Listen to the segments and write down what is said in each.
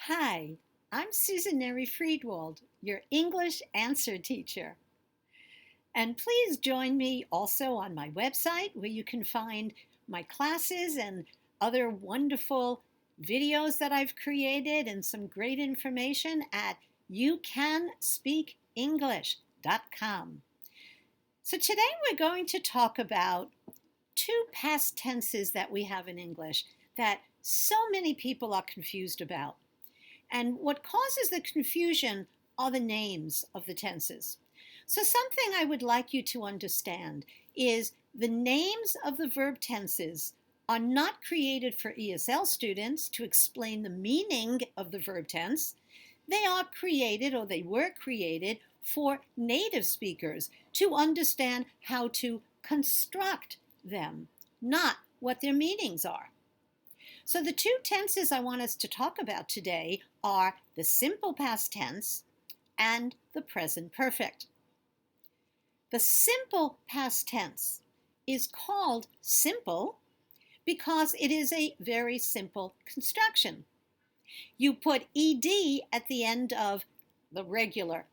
Hi, I'm Susan Neri-Friedwald, your English answer teacher. And please join me also on my website where you can find my classes and other wonderful videos that I've created and some great information at youcanspeakenglish.com. So today we're going to talk about two past tenses that we have in English that so many people are confused about. And what causes the confusion are the names of the tenses. So something I would like you to understand is the names of the verb tenses are not created for ESL students to explain the meaning of the verb tense. They are created, or they were created, for native speakers to understand how to construct them, not what their meanings are. So the two tenses I want us to talk about today are the simple past tense and the present perfect. The simple past tense is called simple because it is a very simple construction. You put ed at the end of the regular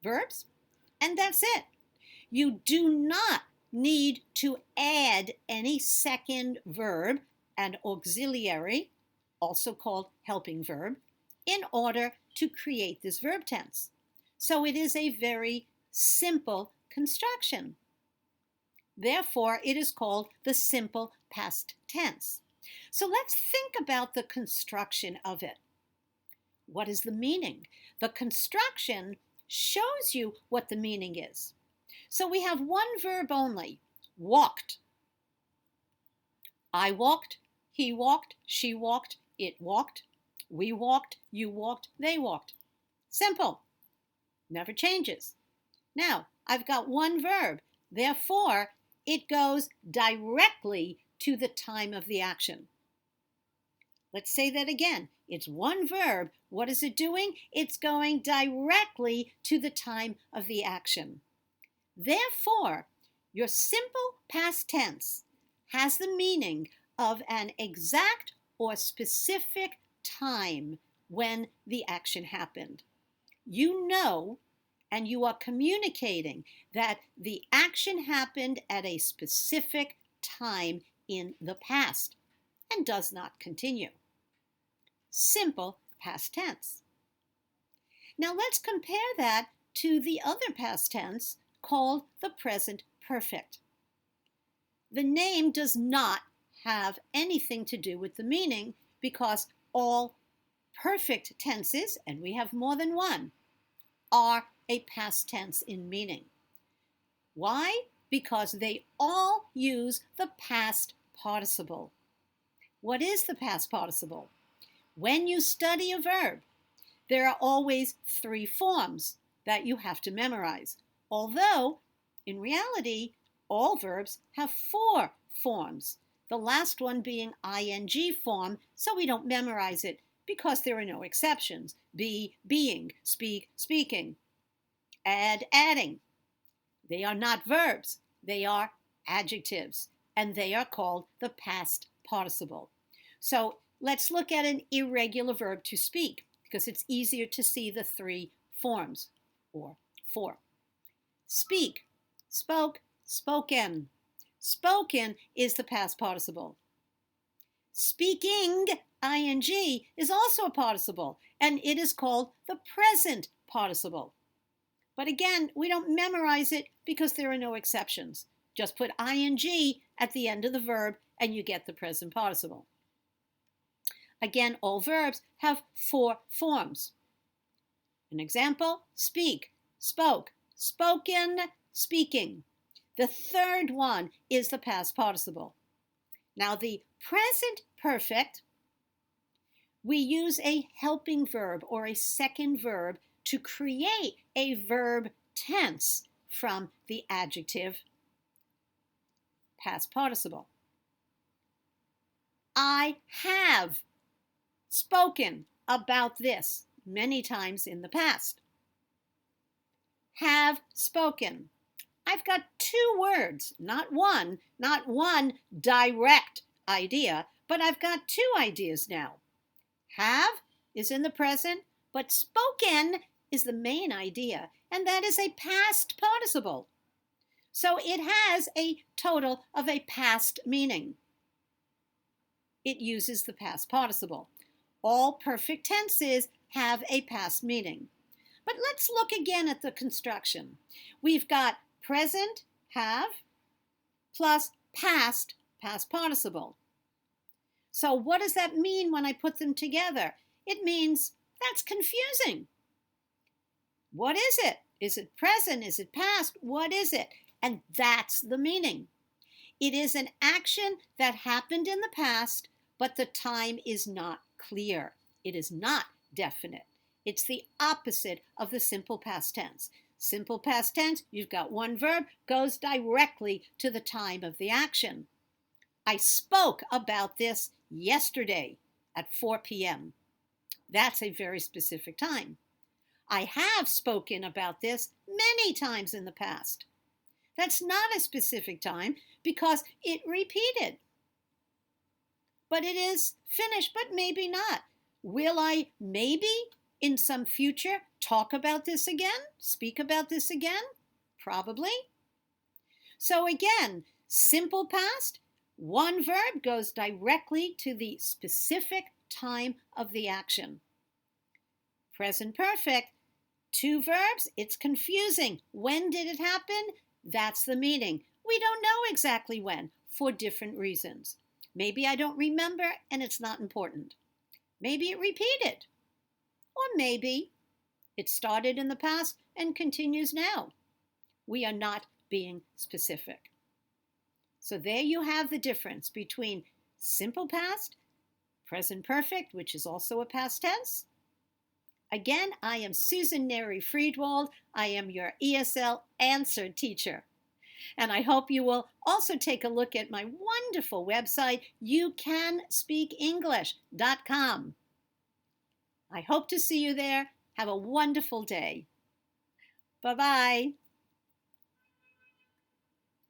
verbs, and that's it. You do not need to add any second verb and auxiliary, also called helping verb, in order to create this verb tense. So it is a very simple construction. Therefore, it is called the simple past tense. So let's think about the construction of it. What is the meaning? The construction shows you what the meaning is. So we have one verb only, walked. I walked, he walked, she walked, it walked, we walked, you walked, they walked. Simple. Never changes. Now, I've got one verb. Therefore, it goes directly to the time of the action. Let's say that again. It's one verb. What is it doing? It's going directly to the time of the action. Therefore, your simple past tense has the meaning of an exact or specific time when the action happened. You know, and you are communicating that the action happened at a specific time in the past and does not continue. Simple past tense. Now let's compare that to the other past tense called the present perfect. The name does not have anything to do with the meaning because all perfect tenses, and we have more than one, are a past tense in meaning. Why? Because they all use the past participle. What is the past participle? When you study a verb, there are always three forms that you have to memorize, although in reality, all verbs have four forms, the last one being ing form, so we don't memorize it because there are no exceptions. Be, being, speak, speaking. Add, adding. They are not verbs, they are adjectives, and they are called the past participle. So let's look at an irregular verb to speak, because it's easier to see the three forms, or four. Speak, spoke, spoken. Spoken is the past participle. Speaking, ing, is also a participle, and it is called the present participle. But again, we don't memorize it because there are no exceptions. Just put ing at the end of the verb and you get the present participle. Again, all verbs have four forms. An example, speak, spoke, spoken, speaking. The third one is the past participle. Now, the present perfect, we use a helping verb or a second verb to create a verb tense from the adjective past participle. I have spoken about this many times in the past. Have spoken. I've got two words, not one direct idea, but I've got two ideas now. Have is in the present, but spoken is the main idea, and that is a past participle. So it has a total of a past meaning. It uses the past participle. All perfect tenses have a past meaning. But let's look again at the construction. We've got present, have, plus past participle. So what does that mean when I put them together? It means that's confusing. What is it? Is it present? Is it past? What is it? And that's the meaning. It is an action that happened in the past, but the time is not clear. It is not definite. It's the opposite of the simple past tense. Simple past tense, you've got one verb, goes directly to the time of the action. I spoke about this yesterday at 4 p.m. That's a very specific time. I have spoken about this many times in the past. That's not a specific time because it repeated. But it is finished, but maybe not. Will I maybe in some future talk about this again? Speak about this again? Probably. So again, simple past, one verb goes directly to the specific time of the action. Present perfect, two verbs, it's confusing. When did it happen? That's the meaning. We don't know exactly when for different reasons. Maybe I don't remember and it's not important. Maybe it repeated. Or maybe it started in the past and continues now. We are not being specific. So there you have the difference between simple past, present perfect, which is also a past tense. Again, I am Susan Neri-Friedwald. I am your ESL answer teacher. And I hope you will also take a look at my wonderful website, youcanspeakenglish.com. I hope to see you there. Have a wonderful day. Bye-bye.